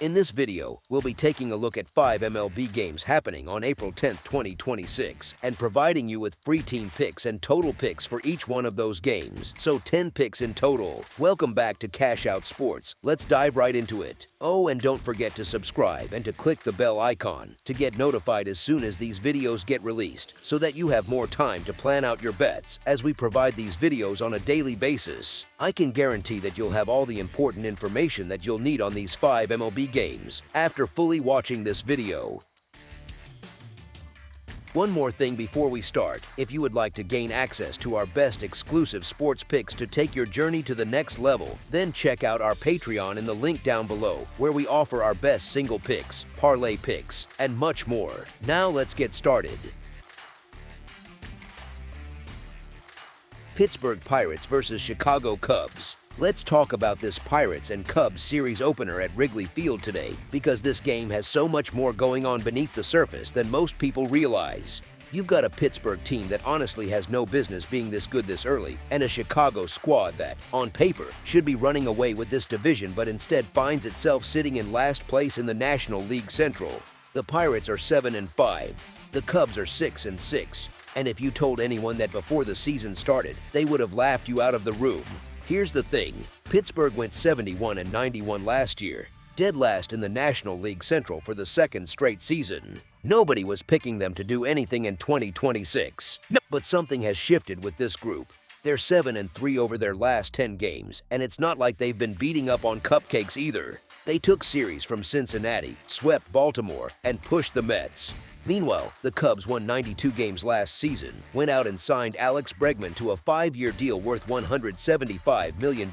In this video, we'll be taking a look at 5 MLB games happening on April 10, 2026, and providing you with free team picks and total picks for each one of those games, so 10 picks in total. Welcome back to Cash Out Sports. Let's dive right into it. Oh, and don't forget to subscribe and to click the bell icon to get notified as soon as these videos get released, so that you have more time to plan out your bets as we provide these videos on a daily basis. I can guarantee that you'll have all the important information that you'll need on these 5 MLB games after fully watching this video. One more thing before we start. If you would like to gain access to our best exclusive sports picks to take your journey to the next level, then check out our Patreon in the link down below, where we offer our best single picks, parlay picks, and much more. Now let's get started. Pittsburgh Pirates versus Chicago Cubs. Let's talk about this Pirates and Cubs series opener at Wrigley Field today, because this game has so much more going on beneath the surface than most people realize. You've got a Pittsburgh team that honestly has no business being this good this early, and a Chicago squad that, on paper, should be running away with this division but instead finds itself sitting in last place in the National League Central. The Pirates are 7-5. The Cubs are 6-6. And if you told anyone that before the season started, they would have laughed you out of the room. Here's the thing, Pittsburgh went 71-91 last year, dead last in the National League Central for the second straight season. Nobody was picking them to do anything in 2026. But something has shifted with this group. They're 7-3 over their last 10 games, and it's not like they've been beating up on cupcakes either. They took series from Cincinnati, swept Baltimore, and pushed the Mets. Meanwhile, the Cubs won 92 games last season, went out and signed Alex Bregman to a 5-year deal worth $175 million,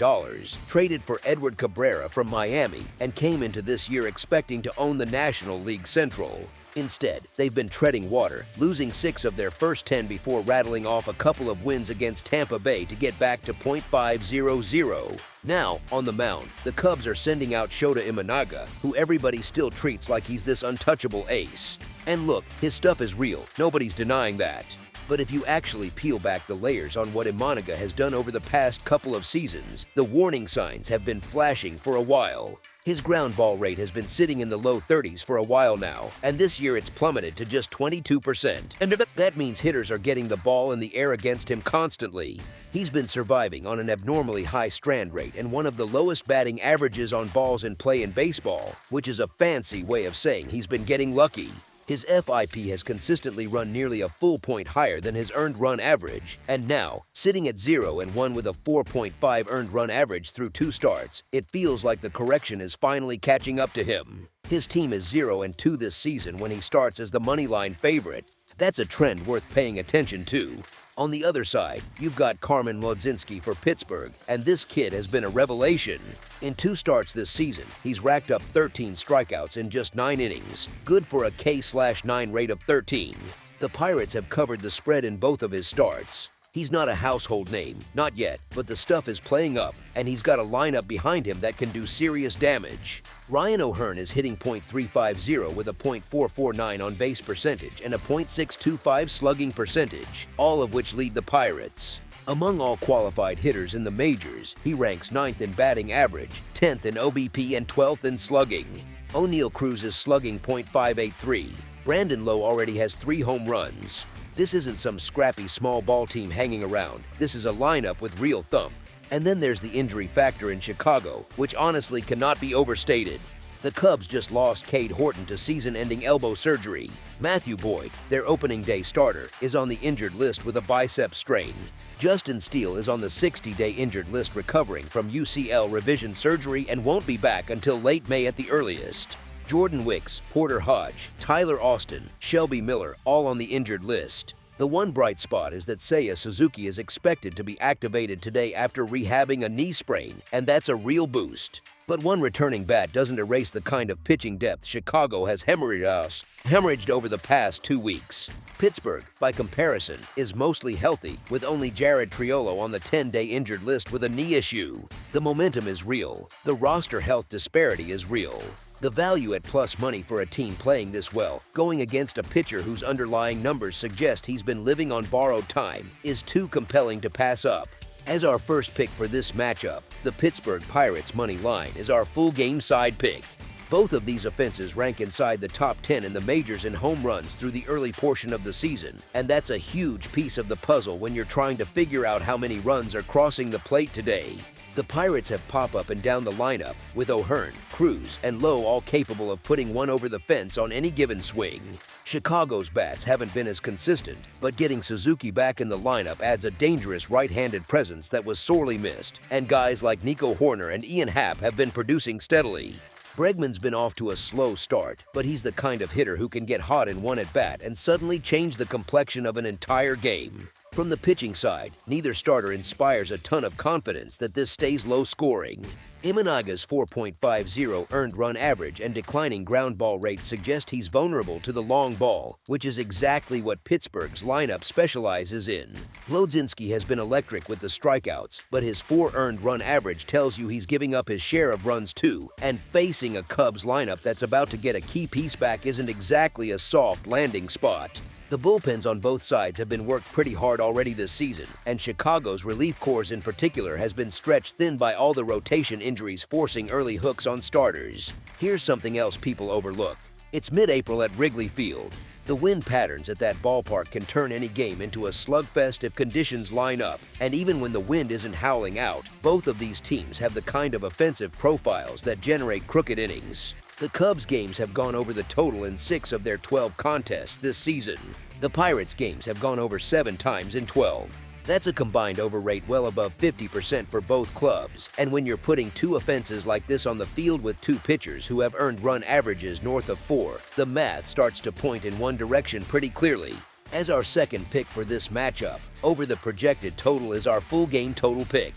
traded for Edward Cabrera from Miami, and came into this year expecting to own the National League Central. Instead, they've been treading water, losing 6 of their first 10 before rattling off a couple of wins against Tampa Bay to get back to .500. Now, on the mound, the Cubs are sending out Shota Imanaga, who everybody still treats like he's this untouchable ace. And look, his stuff is real, nobody's denying that. But if you actually peel back the layers on what Imanaga has done over the past couple of seasons, the warning signs have been flashing for a while. His ground ball rate has been sitting in the low 30s for a while now, and this year it's plummeted to just 22%. And that means hitters are getting the ball in the air against him constantly. He's been surviving on an abnormally high strand rate and one of the lowest batting averages on balls in play in baseball, which is a fancy way of saying he's been getting lucky. His FIP has consistently run nearly a full point higher than his earned run average, and now, sitting at 0-1 with a 4.5 earned run average through 2 starts, it feels like the correction is finally catching up to him. His team is 0-2 this season when he starts as the moneyline favorite. That's a trend worth paying attention to. On the other side, you've got Carmen Mlodzinski for Pittsburgh, and this kid has been a revelation. In 2 starts this season, he's racked up 13 strikeouts in just 9 innings, good for a K/9 rate of 13. The Pirates have covered the spread in both of his starts. He's not a household name, not yet, but the stuff is playing up, and he's got a lineup behind him that can do serious damage. Ryan O'Hearn is hitting .350 with a .449 on base percentage and a .625 slugging percentage, all of which lead the Pirates. Among all qualified hitters in the majors, he ranks 9th in batting average, 10th in OBP, and 12th in slugging. O'Neal Cruz is slugging .583. Brandon Lowe already has 3 home runs. This isn't some scrappy small ball team hanging around. This is a lineup with real thump. And then there's the injury factor in Chicago, which honestly cannot be overstated. The Cubs just lost Cade Horton to season-ending elbow surgery. Matthew Boyd, their opening day starter, is on the injured list with a bicep strain. Justin Steele is on the 60-day injured list recovering from UCL revision surgery and won't be back until late May at the earliest. Jordan Wicks, Porter Hodge, Tyler Austin, Shelby Miller, all on the injured list. The one bright spot is that Seiya Suzuki is expected to be activated today after rehabbing a knee sprain, and that's a real boost. But one returning bat doesn't erase the kind of pitching depth Chicago has hemorrhaged over the past 2 weeks. Pittsburgh, by comparison, is mostly healthy, with only Jared Triolo on the 10-day injured list with a knee issue. The momentum is real. The roster health disparity is real. The value at plus money for a team playing this well, going against a pitcher whose underlying numbers suggest he's been living on borrowed time, is too compelling to pass up. As our first pick for this matchup, the Pittsburgh Pirates money line is our full game side pick. Both of these offenses rank inside the top 10 in the majors in home runs through the early portion of the season, and that's a huge piece of the puzzle when you're trying to figure out how many runs are crossing the plate today. The Pirates have pop up and down the lineup, with O'Hearn, Cruz, and Lowe all capable of putting one over the fence on any given swing. Chicago's bats haven't been as consistent, but getting Suzuki back in the lineup adds a dangerous right-handed presence that was sorely missed, and guys like Nico Horner and Ian Happ have been producing steadily. Bregman's been off to a slow start, but he's the kind of hitter who can get hot in one at-bat and suddenly change the complexion of an entire game. From the pitching side, neither starter inspires a ton of confidence that this stays low scoring. Imanaga's 4.50 earned run average and declining ground ball rate suggest he's vulnerable to the long ball, which is exactly what Pittsburgh's lineup specializes in. Lodzinski has been electric with the strikeouts, but his 4 earned run average tells you he's giving up his share of runs too, and facing a Cubs lineup that's about to get a key piece back isn't exactly a soft landing spot. The bullpens on both sides have been worked pretty hard already this season, and Chicago's relief corps in particular has been stretched thin by all the rotation injuries forcing early hooks on starters. Here's something else people overlook. It's mid-April at Wrigley Field. The wind patterns at that ballpark can turn any game into a slugfest if conditions line up, and even when the wind isn't howling out, both of these teams have the kind of offensive profiles that generate crooked innings. The Cubs games have gone over the total in 6 of their 12 contests this season. The Pirates games have gone over 7 times in 12. That's a combined over rate well above 50% for both clubs, and when you're putting 2 offenses like this on the field with 2 pitchers who have earned run averages north of 4, the math starts to point in one direction pretty clearly. As our second pick for this matchup, over the projected total is our full game total pick.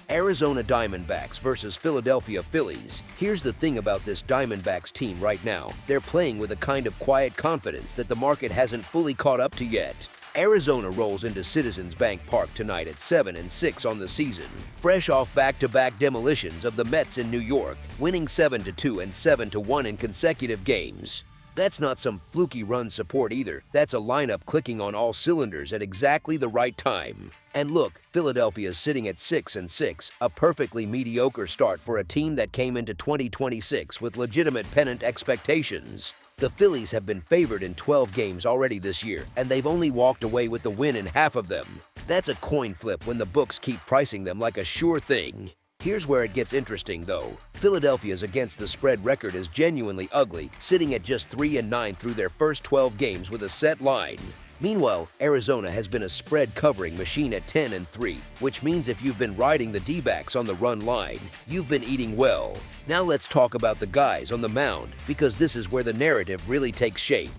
Arizona Diamondbacks versus Philadelphia Phillies. Here's the thing about this Diamondbacks team right now. They're playing with a kind of quiet confidence that the market hasn't fully caught up to yet. Arizona rolls into Citizens Bank Park tonight at 7-6 on the season, fresh off back-to-back demolitions of the Mets in New York, winning 7-2 and 7-1 in consecutive games. That's not some fluky run support either. That's a lineup clicking on all cylinders at exactly the right time. And look, Philadelphia's sitting at 6-6, a perfectly mediocre start for a team that came into 2026 with legitimate pennant expectations. The Phillies have been favored in 12 games already this year, and they've only walked away with the win in half of them. That's a coin flip when the books keep pricing them like a sure thing. Here's where it gets interesting, though. Philadelphia's against the spread record is genuinely ugly, sitting at just 3-9 through their first 12 games with a set line. Meanwhile, Arizona has been a spread covering machine at 10-3, which means if you've been riding the D-backs on the run line, you've been eating well. Now let's talk about the guys on the mound, because this is where the narrative really takes shape.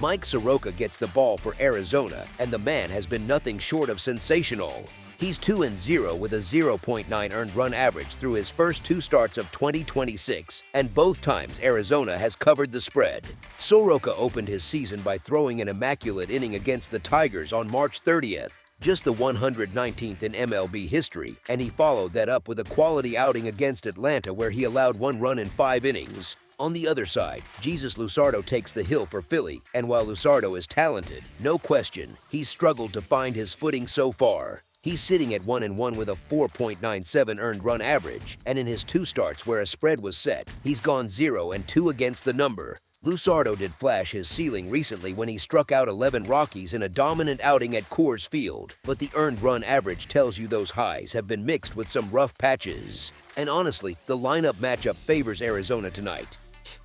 Mike Soroka gets the ball for Arizona, and the man has been nothing short of sensational. He's 2-0 with a 0.9 earned run average through his first 2 starts of 2026, and both times Arizona has covered the spread. Soroka opened his season by throwing an immaculate inning against the Tigers on March 30th, just the 119th in MLB history, and he followed that up with a quality outing against Atlanta where he allowed 1 run in 5 innings. On the other side, Jesus Luzardo takes the hill for Philly, and while Luzardo is talented, no question, he's struggled to find his footing so far. He's sitting at 1-1 with a 4.97 earned run average, and in his 2 starts where a spread was set, he's gone 0-2 against the number. Luzardo did flash his ceiling recently when he struck out 11 Rockies in a dominant outing at Coors Field, but the earned run average tells you those highs have been mixed with some rough patches. And honestly, the lineup matchup favors Arizona tonight.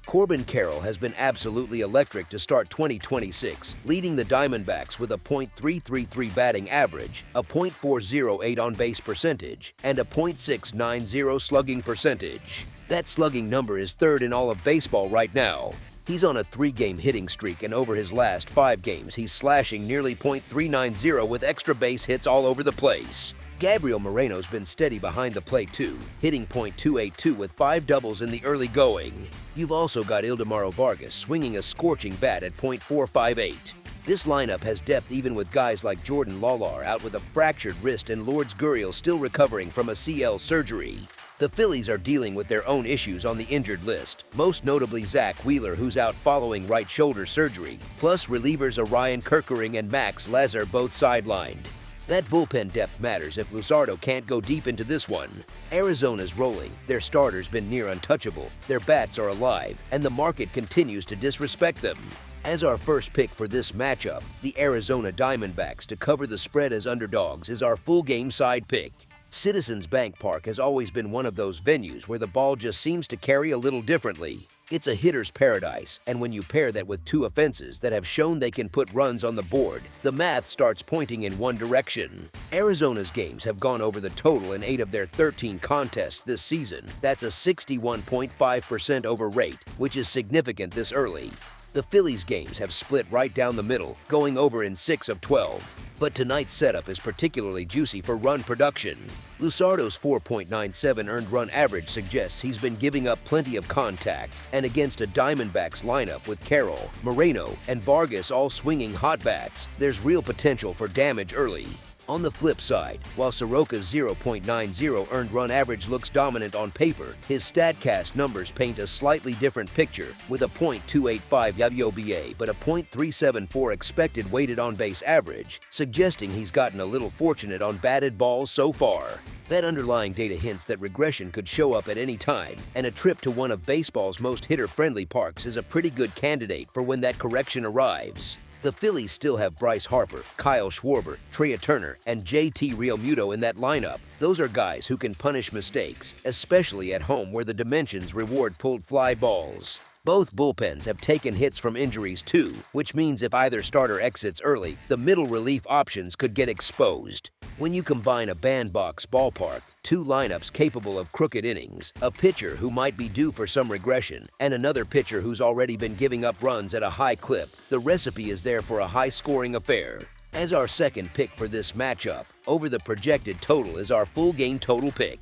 Corbin Carroll has been absolutely electric to start 2026, leading the Diamondbacks with a .333 batting average, a .408 on-base percentage, and a .690 slugging percentage. That slugging number is 3rd in all of baseball right now. He's on a 3-game hitting streak, and over his last 5 games, he's slashing nearly .390 with extra base hits all over the place. Gabriel Moreno's been steady behind the plate too, hitting .282 with 5 doubles in the early going. You've also got Ildemaro Vargas swinging a scorching bat at .458. This lineup has depth even with guys like Jordan Lawlar out with a fractured wrist and Lourdes Gurriel still recovering from a CL surgery. The Phillies are dealing with their own issues on the injured list, most notably Zach Wheeler, who's out following right shoulder surgery, plus relievers Orion Kerkering and Max Lazar both sidelined. That bullpen depth matters if Luzardo can't go deep into this one. Arizona's rolling, their starter's been near untouchable, their bats are alive, and the market continues to disrespect them. As our first pick for this matchup, the Arizona Diamondbacks to cover the spread as underdogs is our full game side pick. Citizens Bank Park has always been one of those venues where the ball just seems to carry a little differently. It's a hitter's paradise, and when you pair that with two offenses that have shown they can put runs on the board, the math starts pointing in one direction. Arizona's games have gone over the total in 8 of their 13 contests this season. That's a 61.5% over rate, which is significant this early. The Phillies games have split right down the middle, going over in 6 of 12. But tonight's setup is particularly juicy for run production. Luzardo's 4.97 earned run average suggests he's been giving up plenty of contact, and against a Diamondbacks lineup with Carroll, Moreno, and Vargas all swinging hot bats, there's real potential for damage early. On the flip side, while Soroka's 0.90 earned run average looks dominant on paper, his StatCast numbers paint a slightly different picture, with a .285 WOBA but a .374 expected weighted on-base average, suggesting he's gotten a little fortunate on batted balls so far. That underlying data hints that regression could show up at any time, and a trip to one of baseball's most hitter-friendly parks is a pretty good candidate for when that correction arrives. The Phillies still have Bryce Harper, Kyle Schwarber, Trea Turner, and JT Realmuto in that lineup. Those are guys who can punish mistakes, especially at home where the dimensions reward pulled fly balls. Both bullpens have taken hits from injuries too, which means if either starter exits early, the middle relief options could get exposed. When you combine a bandbox ballpark, two lineups capable of crooked innings, a pitcher who might be due for some regression, and another pitcher who's already been giving up runs at a high clip, the recipe is there for a high-scoring affair. As our second pick for this matchup, over the projected total is our full game total pick.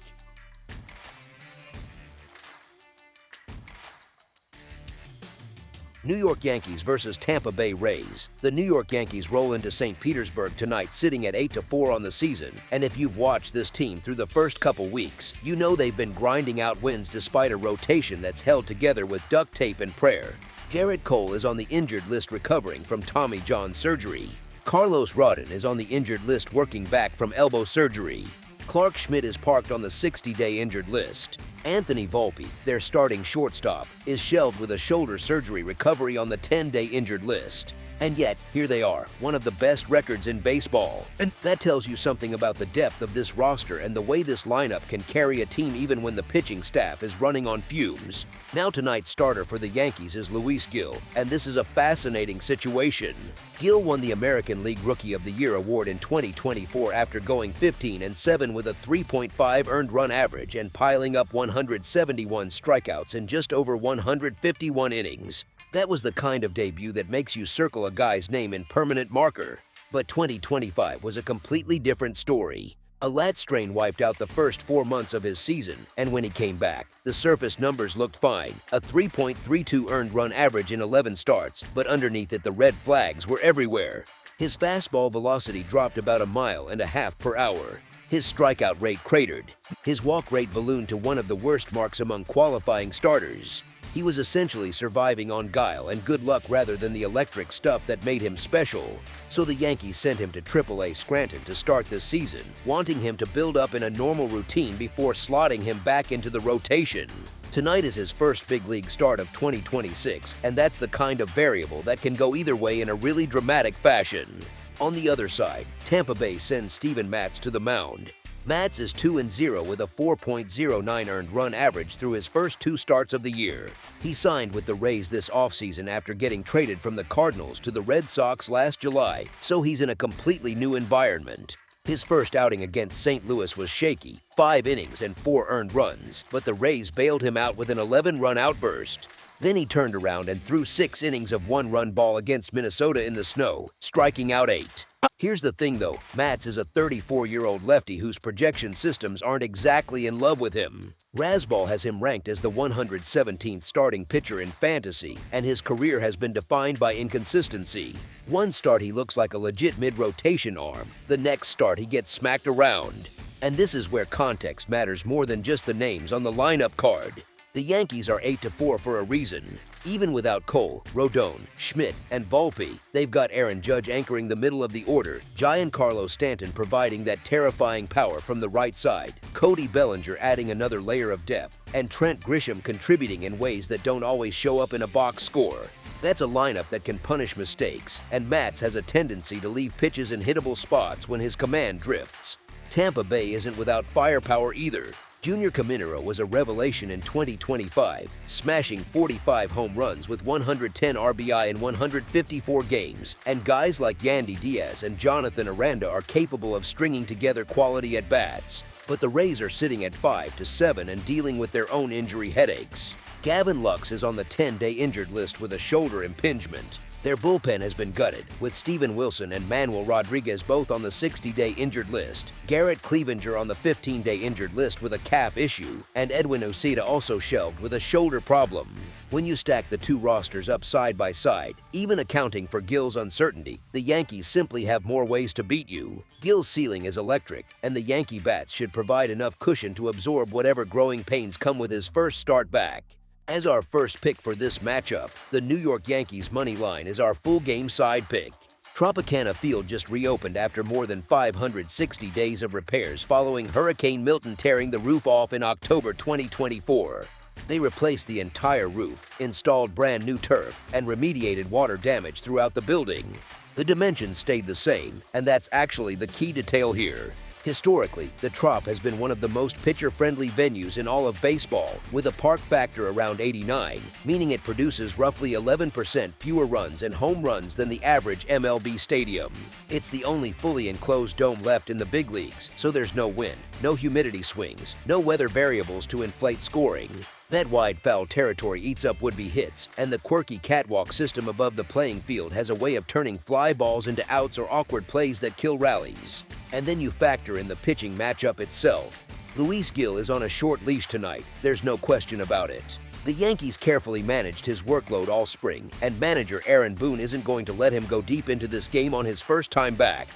New York Yankees versus Tampa Bay Rays. The New York Yankees roll into St. Petersburg tonight sitting at 8-4 on the season, and if you've watched this team through the first couple weeks, you know they've been grinding out wins despite a rotation that's held together with duct tape and prayer. Garrett Cole is on the injured list recovering from Tommy John surgery. Carlos Rodon is on the injured list working back from elbow surgery. Clark Schmidt is parked on the 60-day injured list. Anthony Volpe, their starting shortstop, is shelved with a shoulder surgery recovery on the 10-day injured list. And yet, here they are, one of the best records in baseball. And that tells you something about the depth of this roster and the way this lineup can carry a team even when the pitching staff is running on fumes. Now tonight's starter for the Yankees is Luis Gil, and this is a fascinating situation. Gil won the American League Rookie of the Year award in 2024 after going 15-7 with a 3.5 earned run average and piling up 171 strikeouts in just over 151 innings. That was the kind of debut that makes you circle a guy's name in permanent marker. But 2025 was a completely different story. A lat strain wiped out the first 4 months of his season, and when he came back, the surface numbers looked fine. A 3.32 earned run average in 11 starts, but underneath it the red flags were everywhere. His fastball velocity dropped about 1.5 miles per hour. His strikeout rate cratered. His walk rate ballooned to one of the worst marks among qualifying starters. He was essentially surviving on guile and good luck rather than the electric stuff that made him special. So the Yankees sent him to AAA Scranton to start this season, wanting him to build up in a normal routine before slotting him back into the rotation. Tonight is his first big league start of 2026, and that's the kind of variable that can go either way in a really dramatic fashion. On the other side, Tampa Bay sends Steven Matz to the mound. Matz is 2-0 with a 4.09 earned run average through his first 2 starts of the year. He signed with the Rays this offseason after getting traded from the Cardinals to the Red Sox last July, so he's in a completely new environment. His first outing against St. Louis was shaky, 5 innings and 4 earned runs, but the Rays bailed him out with an 11-run outburst. Then he turned around and threw 6 innings of 1-run ball against Minnesota in the snow, striking out 8. Here's the thing though, Matz is a 34-year-old lefty whose projection systems aren't exactly in love with him. Razzball has him ranked as the 117th starting pitcher in fantasy, and his career has been defined by inconsistency. One start he looks like a legit mid-rotation arm, the next start he gets smacked around. And this is where context matters more than just the names on the lineup card. The Yankees are 8-4 for a reason. Even without Cole, Rodon, Schmidt, and Volpe, they've got Aaron Judge anchoring the middle of the order, Giancarlo Stanton providing that terrifying power from the right side, Cody Bellinger adding another layer of depth, and Trent Grisham contributing in ways that don't always show up in a box score. That's a lineup that can punish mistakes, and Matz has a tendency to leave pitches in hittable spots when his command drifts. Tampa Bay isn't without firepower either. Junior Caminero was a revelation in 2025, smashing 45 home runs with 110 RBI in 154 games, and guys like Yandy Diaz and Jonathan Aranda are capable of stringing together quality at-bats. But the Rays are sitting at 5-7 and dealing with their own injury headaches. Gavin Lux is on the 10-day injured list with a shoulder impingement. Their bullpen has been gutted, with Steven Wilson and Manuel Rodriguez both on the 60-day injured list, Garrett Cleavinger on the 15-day injured list with a calf issue, and Edwin Uceda also shelved with a shoulder problem. When you stack the two rosters up side by side, even accounting for Gill's uncertainty, the Yankees simply have more ways to beat you. Gill's ceiling is electric, and the Yankee bats should provide enough cushion to absorb whatever growing pains come with his first start back. As our first pick for this matchup, the New York Yankees money line is our full game side pick. Tropicana Field just reopened after more than 560 days of repairs following Hurricane Milton tearing the roof off in October 2024. They replaced the entire roof, installed brand new turf, and remediated water damage throughout the building. The dimensions stayed the same, and that's actually the key detail here. Historically, the Trop has been one of the most pitcher-friendly venues in all of baseball, with a park factor around 89, meaning it produces roughly 11% fewer runs and home runs than the average MLB stadium. It's the only fully enclosed dome left in the big leagues, so there's no wind, no humidity swings, no weather variables to inflate scoring. That wide foul territory eats up would-be hits, and the quirky catwalk system above the playing field has a way of turning fly balls into outs or awkward plays that kill rallies. And then you factor in the pitching matchup itself. Luis Gil is on a short leash tonight, there's no question about it. The Yankees carefully managed his workload all spring, and manager Aaron Boone isn't going to let him go deep into this game on his first time back.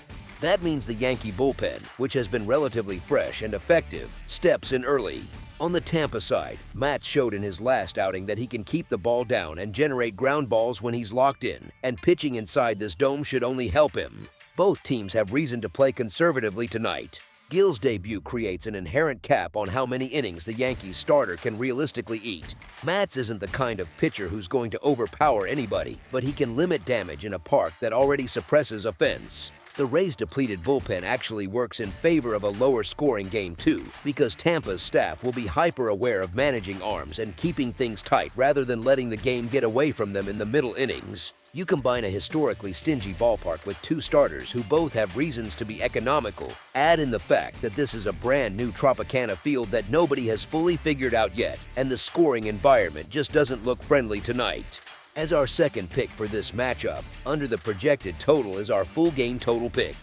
That means the Yankee bullpen, which has been relatively fresh and effective, steps in early. On the Tampa side, Matt showed in his last outing that he can keep the ball down and generate ground balls when he's locked in, and pitching inside this dome should only help him. Both teams have reason to play conservatively tonight. Gill's debut creates an inherent cap on how many innings the Yankees starter can realistically eat. Matz isn't the kind of pitcher who's going to overpower anybody, but he can limit damage in a park that already suppresses offense. The Rays' depleted bullpen actually works in favor of a lower-scoring game too, because Tampa's staff will be hyper-aware of managing arms and keeping things tight rather than letting the game get away from them in the middle innings. You combine a historically stingy ballpark with two starters who both have reasons to be economical. Add in the fact that this is a brand new Tropicana Field that nobody has fully figured out yet, and the scoring environment just doesn't look friendly tonight. As our second pick for this matchup, under the projected total is our full game total pick.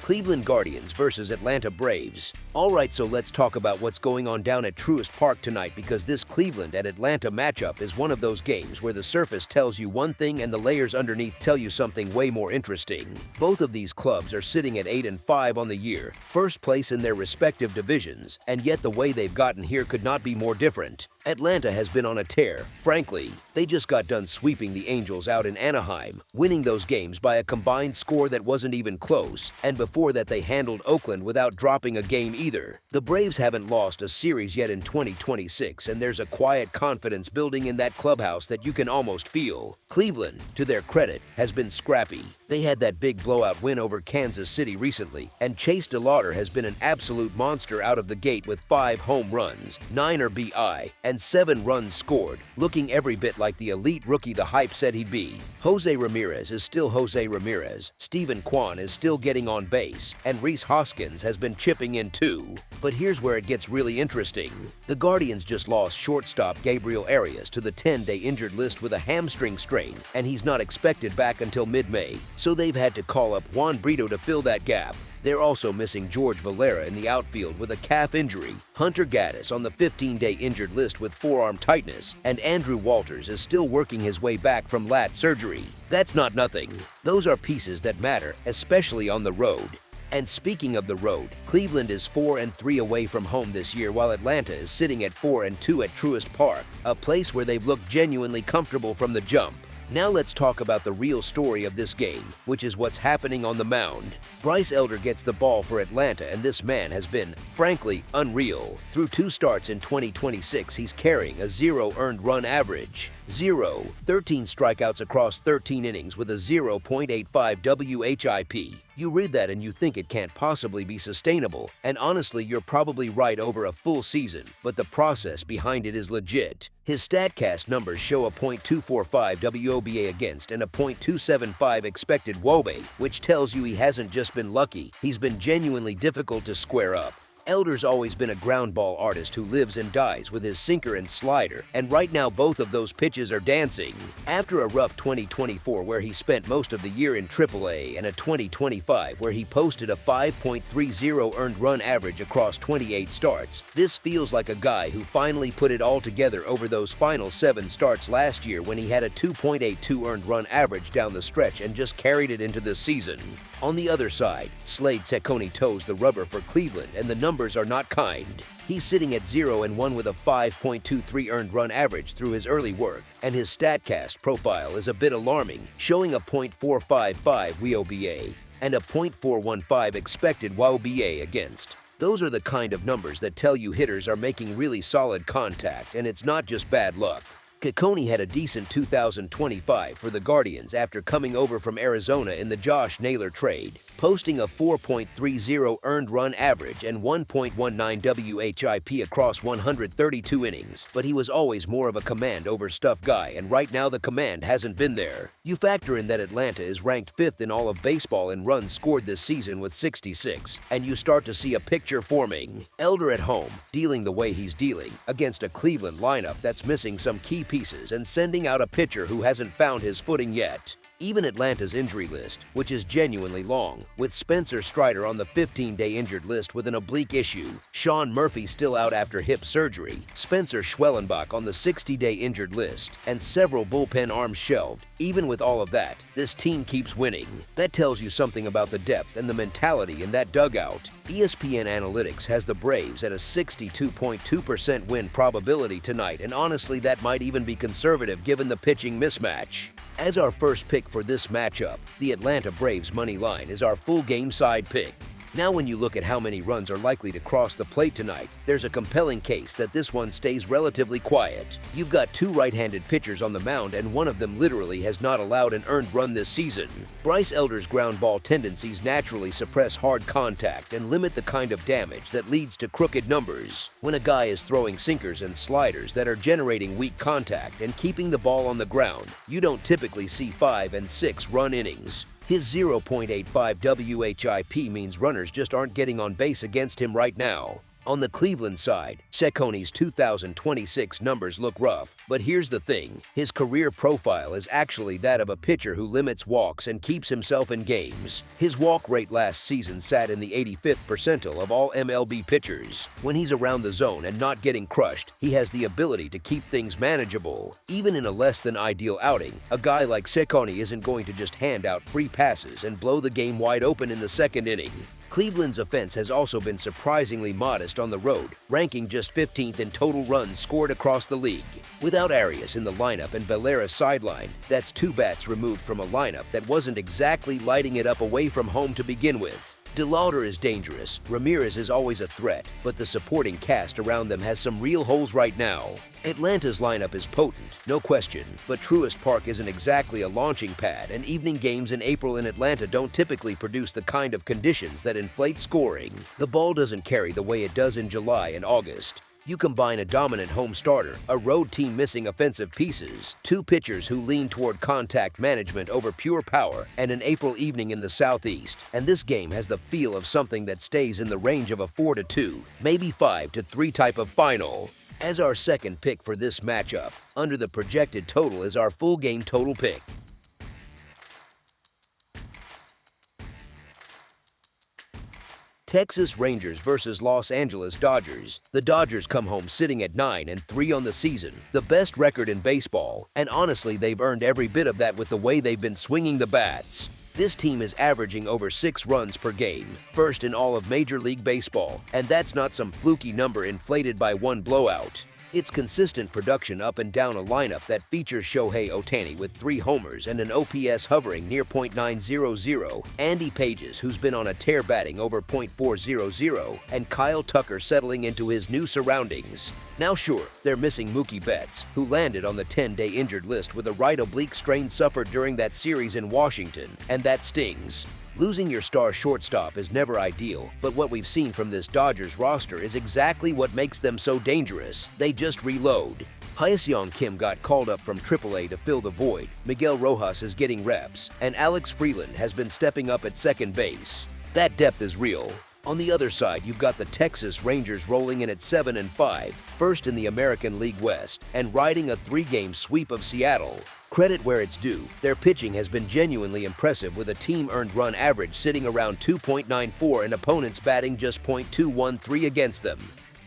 Cleveland Guardians versus Atlanta Braves. Alright, so let's talk about what's going on down at Truist Park tonight, because this Cleveland and Atlanta matchup is one of those games where the surface tells you one thing and the layers underneath tell you something way more interesting. Both of these clubs are sitting at 8-5 on the year, first place in their respective divisions, and yet the way they've gotten here could not be more different. Atlanta has been on a tear, frankly. They just got done sweeping the Angels out in Anaheim, winning those games by a combined score that wasn't even close, and before that they handled Oakland without dropping a game either. The Braves haven't lost a series yet in 2026, and there's a quiet confidence building in that clubhouse that you can almost feel. Cleveland, to their credit, has been scrappy. They had that big blowout win over Kansas City recently, and Chase DeLauder has been an absolute monster out of the gate with 5 home runs, 9 RBI, and 7 runs scored, looking every bit like the elite rookie the hype said he'd be. Jose Ramirez is still Jose Ramirez, Steven Kwan is still getting on base, and Rhys Hoskins has been chipping in too. But here's where it gets really interesting. The Guardians just lost shortstop Gabriel Arias to the 10-day injured list with a hamstring strain, and he's not expected back until mid-May, so they've had to call up Juan Brito to fill that gap. They're also missing George Valera in the outfield with a calf injury, Hunter Gaddis on the 15-day injured list with forearm tightness, and Andrew Walters is still working his way back from lat surgery. That's not nothing. Those are pieces that matter, especially on the road. And speaking of the road, Cleveland is 4-3 away from home this year, while Atlanta is sitting at 4-2 at Truist Park, a place where they've looked genuinely comfortable from the jump. Now let's talk about the real story of this game, which is what's happening on the mound. Bryce Elder gets the ball for Atlanta, and this man has been, frankly, unreal. Through 2 starts in 2026, he's carrying a 0 earned run average. 13 strikeouts across 13 innings with a 0.85 WHIP. You read that and you think it can't possibly be sustainable, and honestly, you're probably right over a full season, but the process behind it is legit. His StatCast numbers show a .245 WOBA against and a .275 expected WOBA, which tells you he hasn't just been lucky, he's been genuinely difficult to square up. Elder's always been a ground ball artist who lives and dies with his sinker and slider, and right now both of those pitches are dancing. After a rough 2024 where he spent most of the year in AAA and a 2025 where he posted a 5.30 earned run average across 28 starts, this feels like a guy who finally put it all together over those final 7 starts last year when he had a 2.82 earned run average down the stretch and just carried it into the season. On the other side, Slade Cecconi toes the rubber for Cleveland, and the numbers are not kind. He's sitting at 0-1 with a 5.23 earned run average through his early work, and his StatCast profile is a bit alarming, showing a .455 WOBA and a .415 expected WOBA against. Those are the kind of numbers that tell you hitters are making really solid contact, and it's not just bad luck. Cecconi had a decent 2025 for the Guardians after coming over from Arizona in the Josh Naylor trade, posting a 4.30 earned run average and 1.19 WHIP across 132 innings, but he was always more of a command over stuff guy, and right now the command hasn't been there. You factor in that Atlanta is ranked 5th in all of baseball in runs scored this season with 66, and you start to see a picture forming. Elder at home, dealing the way he's dealing, against a Cleveland lineup that's missing some key pieces and sending out a pitcher who hasn't found his footing yet. Even Atlanta's injury list, which is genuinely long, with Spencer Strider on the 15-day injured list with an oblique issue, Sean Murphy still out after hip surgery, Spencer Schwellenbach on the 60-day injured list, and several bullpen arms shelved. Even with all of that, this team keeps winning. That tells you something about the depth and the mentality in that dugout. ESPN Analytics has the Braves at a 62.2% win probability tonight, and honestly that might even be conservative given the pitching mismatch. As our first pick for this matchup, the Atlanta Braves money line is our full game side pick. Now when you look at how many runs are likely to cross the plate tonight, there's a compelling case that this one stays relatively quiet. You've got 2 right-handed pitchers on the mound, and one of them literally has not allowed an earned run this season. Bryce Elder's ground ball tendencies naturally suppress hard contact and limit the kind of damage that leads to crooked numbers. When a guy is throwing sinkers and sliders that are generating weak contact and keeping the ball on the ground, you don't typically see 5 and 6 run innings. His 0.85 WHIP means runners just aren't getting on base against him right now. On the Cleveland side, Cecconi's 2026 numbers look rough, but here's the thing, his career profile is actually that of a pitcher who limits walks and keeps himself in games. His walk rate last season sat in the 85th percentile of all MLB pitchers. When he's around the zone and not getting crushed, he has the ability to keep things manageable. Even in a less than ideal outing, a guy like Cecconi isn't going to just hand out free passes and blow the game wide open in the 2nd inning. Cleveland's offense has also been surprisingly modest on the road, ranking just 15th in total runs scored across the league. Without Arias in the lineup and Valera sidelined, that's 2 bats removed from a lineup that wasn't exactly lighting it up away from home to begin with. DeLauder is dangerous, Ramirez is always a threat, but the supporting cast around them has some real holes right now. Atlanta's lineup is potent, no question, but Truist Park isn't exactly a launching pad, and evening games in April in Atlanta don't typically produce the kind of conditions that inflate scoring. The ball doesn't carry the way it does in July and August. You combine a dominant home starter, a road team missing offensive pieces, 2 pitchers who lean toward contact management over pure power, and an April evening in the Southeast, and this game has the feel of something that stays in the range of a 4-2, maybe 5-3 type of final. As our second pick for this matchup, under the projected total is our full game total pick. Texas Rangers versus Los Angeles Dodgers. The Dodgers come home sitting at 9-3 on the season, the best record in baseball, and honestly they've earned every bit of that with the way they've been swinging the bats. This team is averaging over 6 runs per game, first in all of Major League Baseball, and that's not some fluky number inflated by one blowout. It's consistent production up and down a lineup that features Shohei Ohtani with 3 homers and an OPS hovering near .900, Andy Pages, who's been on a tear batting over .400, and Kyle Tucker settling into his new surroundings. Now sure, they're missing Mookie Betts, who landed on the 10-day injured list with a right oblique strain suffered during that series in Washington, and that stings. Losing your star shortstop is never ideal, but what we've seen from this Dodgers roster is exactly what makes them so dangerous. They just reload. Hyeseong Kim got called up from AAA to fill the void, Miguel Rojas is getting reps, and Alex Freeland has been stepping up at second base. That depth is real. On the other side, you've got the Texas Rangers rolling in at 7-5, first in the American League West, and riding a 3-game sweep of Seattle. Credit where it's due, their pitching has been genuinely impressive with a team earned run average sitting around 2.94 and opponents batting just .213 against them.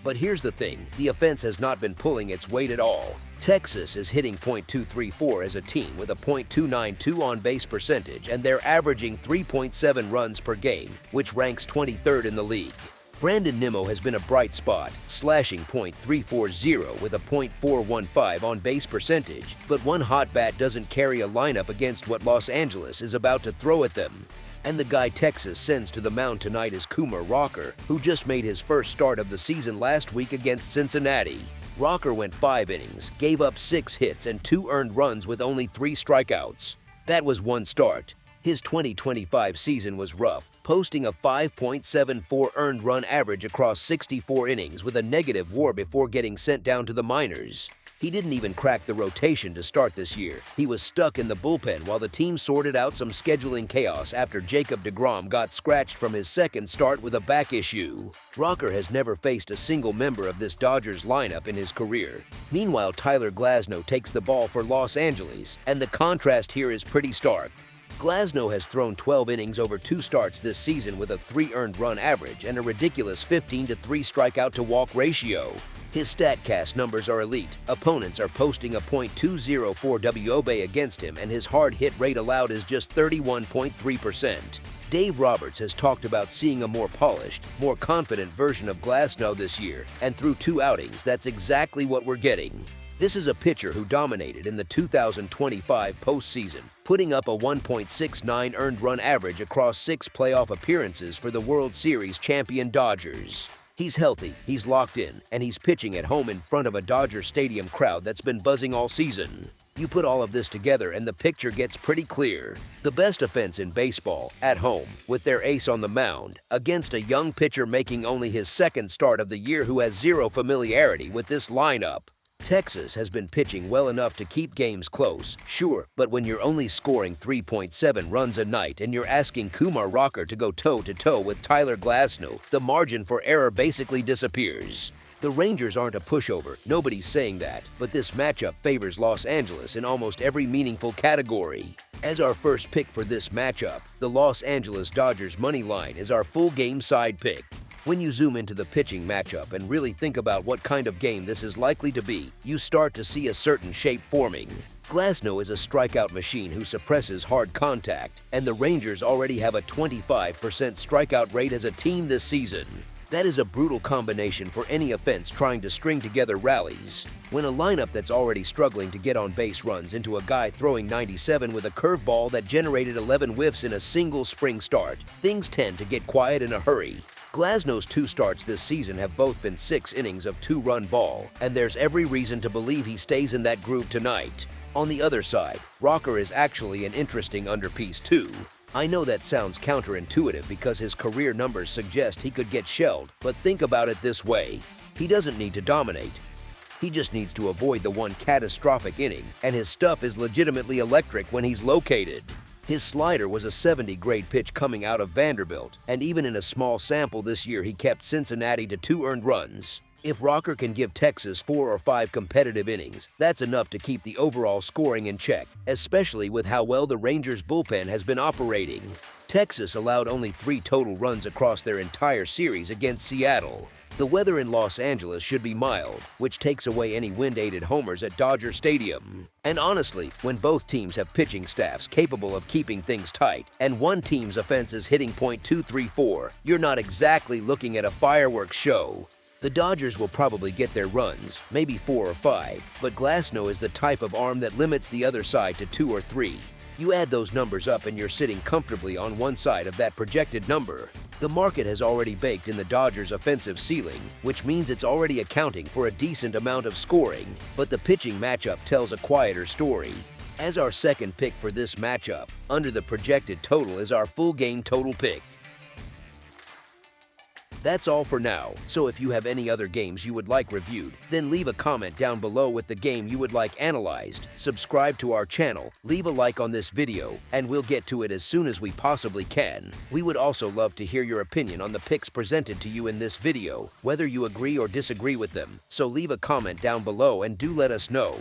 But here's the thing, the offense has not been pulling its weight at all. Texas is hitting .234 as a team with a .292 on-base percentage, and they're averaging 3.7 runs per game, which ranks 23rd in the league. Brandon Nimmo has been a bright spot, slashing .340 with a .415 on-base percentage, but one hot bat doesn't carry a lineup against what Los Angeles is about to throw at them. And the guy Texas sends to the mound tonight is Kumar Rocker, who just made his first start of the season last week against Cincinnati. Rocker went 5 innings, gave up 6 hits and 2 earned runs with only 3 strikeouts. That was one start. His 2025 season was rough, posting a 5.74 earned run average across 64 innings with a negative WAR before getting sent down to the minors. He didn't even crack the rotation to start this year. He was stuck in the bullpen while the team sorted out some scheduling chaos after Jacob deGrom got scratched from his second start with a back issue. Rocker has never faced a single member of this Dodgers lineup in his career. Meanwhile, Tyler Glasnow takes the ball for Los Angeles, and the contrast here is pretty stark. Glasnow has thrown 12 innings over 2 starts this season with a 3 earned run average and a ridiculous 15-3 strikeout-to-walk ratio. His StatCast numbers are elite. Opponents are posting a .204 WOBA against him, and his hard hit rate allowed is just 31.3%. Dave Roberts has talked about seeing a more polished, more confident version of Glasnow this year, and through 2 outings, that's exactly what we're getting. This is a pitcher who dominated in the 2025 postseason, putting up a 1.69 earned run average across 6 playoff appearances for the World Series champion Dodgers. He's healthy, he's locked in, and he's pitching at home in front of a Dodger Stadium crowd that's been buzzing all season. You put all of this together and the picture gets pretty clear. The best offense in baseball, at home, with their ace on the mound, against a young pitcher making only his second start of the year who has zero familiarity with this lineup. Texas has been pitching well enough to keep games close, sure, but when you're only scoring 3.7 runs a night and you're asking Kumar Rocker to go toe-to-toe with Tyler Glasnow, the margin for error basically disappears. The Rangers aren't a pushover, nobody's saying that, but this matchup favors Los Angeles in almost every meaningful category. As our first pick for this matchup, the Los Angeles Dodgers money line is our full game side pick. When you zoom into the pitching matchup and really think about what kind of game this is likely to be, you start to see a certain shape forming. Glasnow is a strikeout machine who suppresses hard contact, and the Rangers already have a 25% strikeout rate as a team this season. That is a brutal combination for any offense trying to string together rallies. When a lineup that's already struggling to get on base runs into a guy throwing 97 with a curveball that generated 11 whiffs in a single spring start, things tend to get quiet in a hurry. Glasnow's 2 starts this season have both been 6 innings of 2-run ball, and there's every reason to believe he stays in that groove tonight. On the other side, Rocker is actually an interesting underpiece too. I know that sounds counterintuitive because his career numbers suggest he could get shelled, but think about it this way. He doesn't need to dominate. He just needs to avoid the one catastrophic inning, and his stuff is legitimately electric when he's located. His slider was a 70-grade pitch coming out of Vanderbilt, and even in a small sample this year he kept Cincinnati to 2 earned runs. If Rocker can give Texas 4 or 5 competitive innings, that's enough to keep the overall scoring in check, especially with how well the Rangers' bullpen has been operating. Texas allowed only 3 total runs across their entire series against Seattle. The weather in Los Angeles should be mild, which takes away any wind-aided homers at Dodger Stadium. And honestly, when both teams have pitching staffs capable of keeping things tight, and one team's offense is hitting .234, you're not exactly looking at a fireworks show. The Dodgers will probably get their runs, maybe 4 or 5, but Glasnow is the type of arm that limits the other side to 2 or 3. You add those numbers up and you're sitting comfortably on one side of that projected number. The market has already baked in the Dodgers' offensive ceiling, which means it's already accounting for a decent amount of scoring, but the pitching matchup tells a quieter story. As our second pick for this matchup, under the projected total is our full game total pick. That's all for now, so if you have any other games you would like reviewed, then leave a comment down below with the game you would like analyzed, subscribe to our channel, leave a like on this video, and we'll get to it as soon as we possibly can. We would also love to hear your opinion on the picks presented to you in this video, whether you agree or disagree with them, so leave a comment down below and do let us know.